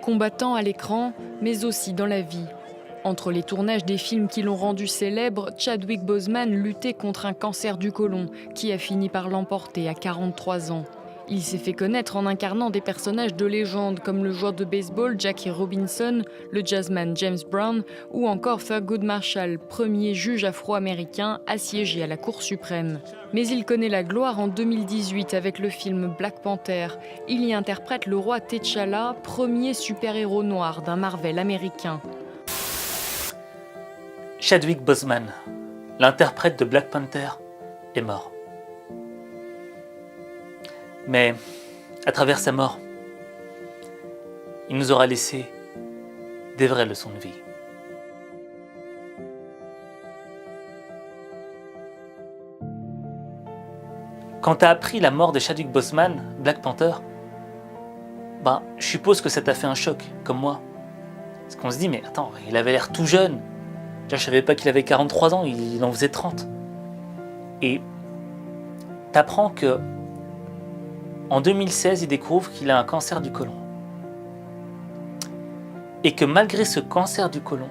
combattant à l'écran, mais aussi dans la vie. Entre les tournages des films qui l'ont rendu célèbre, Chadwick Boseman luttait contre un cancer du côlon qui a fini par l'emporter à 43 ans. Il s'est fait connaître en incarnant des personnages de légende comme le joueur de baseball Jackie Robinson, le jazzman James Brown ou encore Thurgood Marshall, premier juge afro-américain assiégé à la Cour suprême. Mais il connaît la gloire en 2018 avec le film Black Panther. Il y interprète le roi T'Challa, premier super-héros noir d'un Marvel américain. Chadwick Boseman, l'interprète de Black Panther, est mort. Mais à travers sa mort, il nous aura laissé des vraies leçons de vie. Quand tu as appris la mort de Chadwick Boseman, Black Panther, je suppose que ça t'a fait un choc, comme moi. Parce qu'on se dit, mais attends, il avait l'air tout jeune. Je ne savais pas qu'il avait 43 ans, il en faisait 30. Et t'apprends que en 2016, il découvre qu'il a un cancer du côlon. Et que malgré ce cancer du côlon,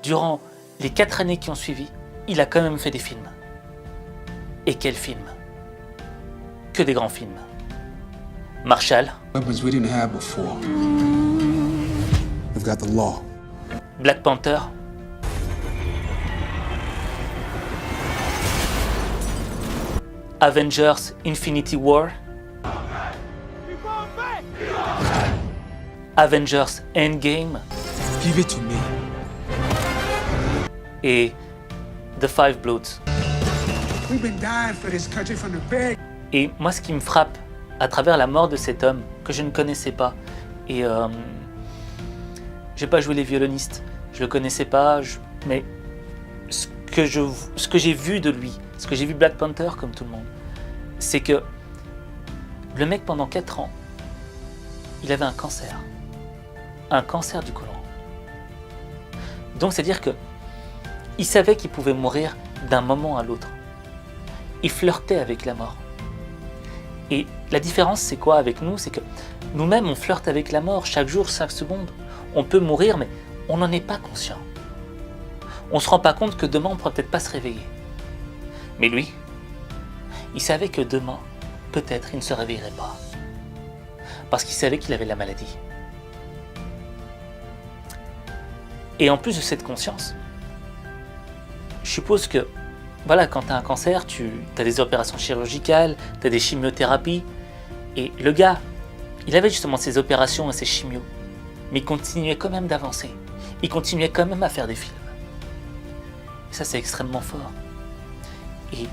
durant les 4 années qui ont suivi, il a quand même fait des films. Et quels films? Que des grands films. Marshall. Weapons we didn't have before. We've got the law. Black Panther. Avengers Infinity War. Avengers Endgame. Give it to me. Et The Five Bloods. We've been dying for this country from the big. Et moi, ce qui me frappe à travers la mort de cet homme que je ne connaissais pas, et j'ai pas joué les violonistes, je le connaissais pas, mais ce que j'ai vu de lui, ce que j'ai vu Black Panther comme tout le monde, c'est que le mec pendant 4 ans, il avait un cancer du côlon. Donc c'est-à-dire que il savait qu'il pouvait mourir d'un moment à l'autre. Il flirtait avec la mort. Et la différence, c'est quoi avec nous? C'est que nous-mêmes, on flirte avec la mort chaque jour, chaque seconde. On peut mourir, mais on n'en est pas conscient. On ne se rend pas compte que demain, on ne pourra peut-être pas se réveiller. Mais lui, il savait que demain, peut-être, il ne se réveillerait pas. Parce qu'il savait qu'il avait la maladie. Et en plus de cette conscience, je suppose que, voilà, quand tu as un cancer, tu as des opérations chirurgicales, tu as des chimiothérapies. Et le gars, il avait justement ces opérations et ces chimios. Mais il continuait quand même d'avancer. Il continuait quand même à faire des films. Et ça, c'est extrêmement fort. Et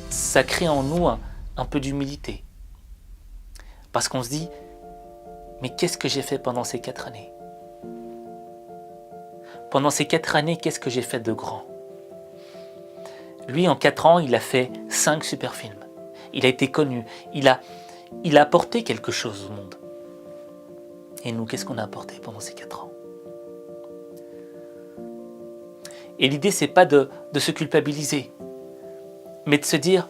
ça crée en nous un peu d'humilité. Parce qu'on se dit, mais qu'est-ce que j'ai fait pendant ces 4 années? Pendant ces 4 années, qu'est-ce que j'ai fait de grand? Lui, en 4 ans, il a fait 5 super films. Il a été connu. Il a apporté quelque chose au monde. Et nous, qu'est-ce qu'on a apporté pendant ces 4 ans? Et l'idée, c'est pas de se culpabiliser, mais de se dire,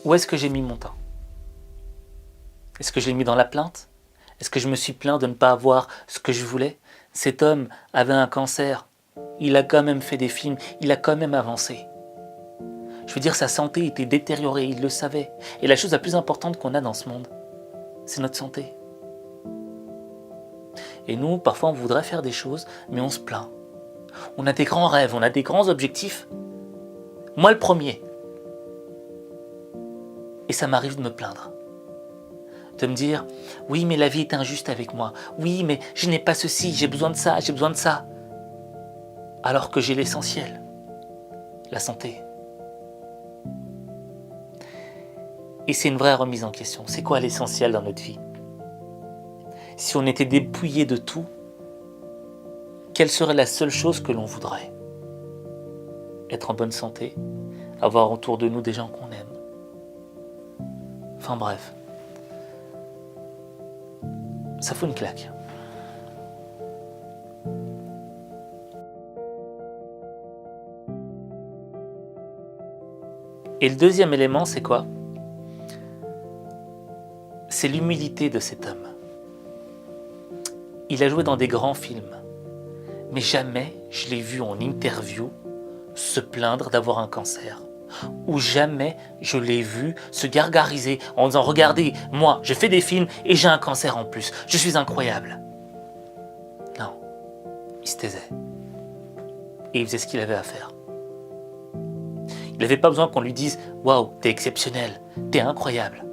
où est-ce que j'ai mis mon temps? Est-ce que je l'ai mis dans la plainte? Est-ce que je me suis plaint de ne pas avoir ce que je voulais? Cet homme avait un cancer. Il a quand même fait des films. Il a quand même avancé. Je veux dire, sa santé était détériorée, il le savait. Et la chose la plus importante qu'on a dans ce monde, c'est notre santé. Et nous, parfois, on voudrait faire des choses, mais on se plaint. On a des grands rêves, on a des grands objectifs. Moi, le premier. Et ça m'arrive de me plaindre. De me dire, oui, mais la vie est injuste avec moi. Oui, mais je n'ai pas ceci, j'ai besoin de ça, j'ai besoin de ça. Alors que j'ai l'essentiel, la santé. Et c'est une vraie remise en question. C'est quoi l'essentiel dans notre vie? Si on était dépouillé de tout, quelle serait la seule chose que l'on voudrait? Être en bonne santé, avoir autour de nous des gens qu'on aime. Enfin bref, ça fout une claque. Et le deuxième élément, c'est quoi? C'est l'humilité de cet homme. il a joué dans des grands films. Mais jamais je l'ai vu en interview se plaindre d'avoir un cancer. Ou jamais je l'ai vu se gargariser en disant « Regardez, moi, je fais des films et j'ai un cancer en plus. Je suis incroyable. » Non, il se taisait. Et il faisait ce qu'il avait à faire. Il n'avait pas besoin qu'on lui dise « Waouh, t'es exceptionnel, t'es incroyable. »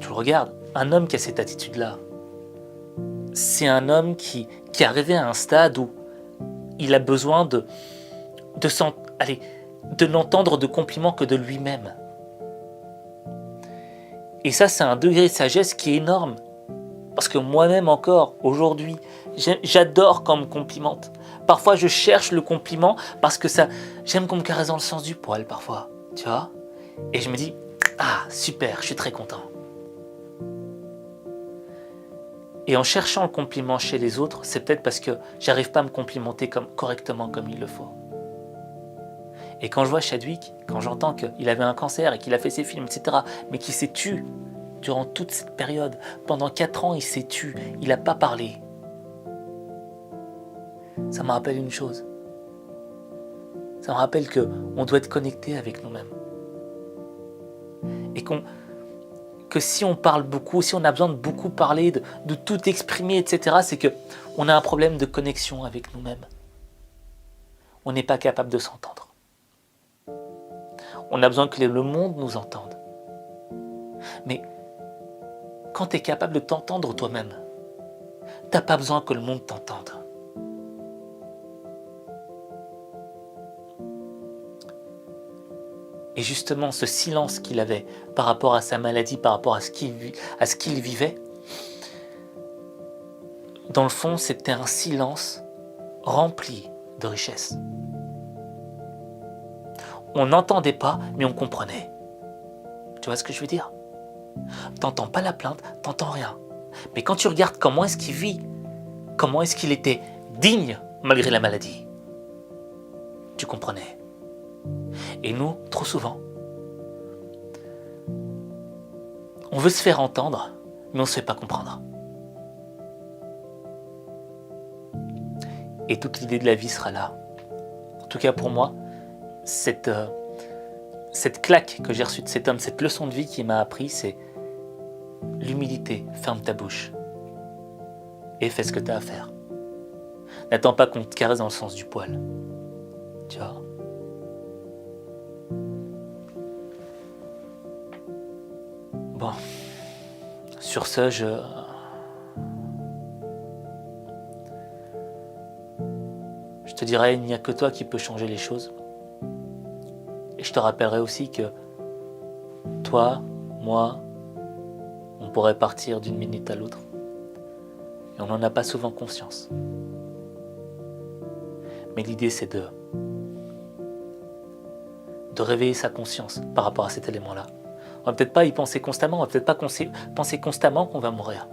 Tu le regardes, un homme qui a cette attitude-là, c'est un homme qui est arrivé à un stade où il a besoin de n'entendre de compliments que de lui-même. Et ça, c'est un degré de sagesse qui est énorme. Parce que moi-même encore, aujourd'hui, j'adore qu'on me complimente. Parfois, je cherche le compliment parce que j'aime qu'on me caresse dans le sens du poil parfois. Tu vois ? Et je me dis, ah, super, je suis très content. Et en cherchant le compliment chez les autres, c'est peut-être parce que j'arrive pas à me complimenter correctement comme il le faut. Et quand je vois Chadwick, quand j'entends qu'il avait un cancer et qu'il a fait ses films, etc., mais qu'il s'est tu durant toute cette période, pendant 4 ans, il s'est tu, il n'a pas parlé. Ça me rappelle une chose. Ça me rappelle qu'on doit être connecté avec nous-mêmes. Et que si on parle beaucoup, si on a besoin de beaucoup parler, de tout exprimer, etc., c'est qu'on a un problème de connexion avec nous-mêmes. On n'est pas capable de s'entendre. On a besoin que le monde nous entende. Mais quand tu es capable de t'entendre toi-même, tu n'as pas besoin que le monde t'entende. Et justement, ce silence qu'il avait par rapport à sa maladie, par rapport à ce qu'il vivait, dans le fond, c'était un silence rempli de richesse. On n'entendait pas, mais on comprenait. Tu vois ce que je veux dire ? T'entends pas la plainte, t'entends rien. Mais quand tu regardes comment est-ce qu'il vit, comment est-ce qu'il était digne malgré la maladie, tu comprenais. Et nous, trop souvent, on veut se faire entendre, mais on ne se fait pas comprendre. Et toute l'idée de la vie sera là. En tout cas pour moi, cette claque que j'ai reçue de cet homme, cette leçon de vie qu'il m'a appris, c'est l'humilité. Ferme ta bouche et fais ce que tu as à faire. N'attends pas qu'on te caresse dans le sens du poil. Tu vois ? Bon, sur ce, je te dirais, il n'y a que toi qui peux changer les choses. Et je te rappellerai aussi que toi, moi, on pourrait partir d'une minute à l'autre. Et on n'en a pas souvent conscience. Mais l'idée, c'est de réveiller sa conscience par rapport à cet élément-là. On va peut-être pas y penser constamment, on va peut-être pas penser constamment qu'on va mourir.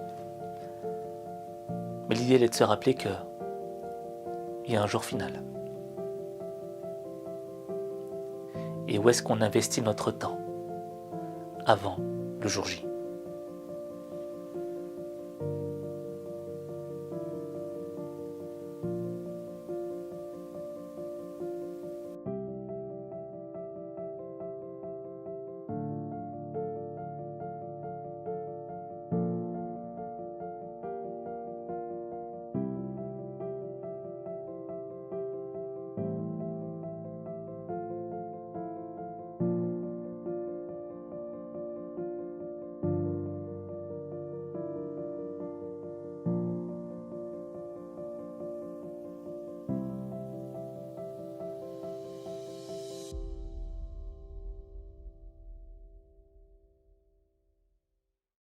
Mais l'idée, elle est de se rappeler qu'il y a un jour final. Et où est-ce qu'on investit notre temps avant le jour J ?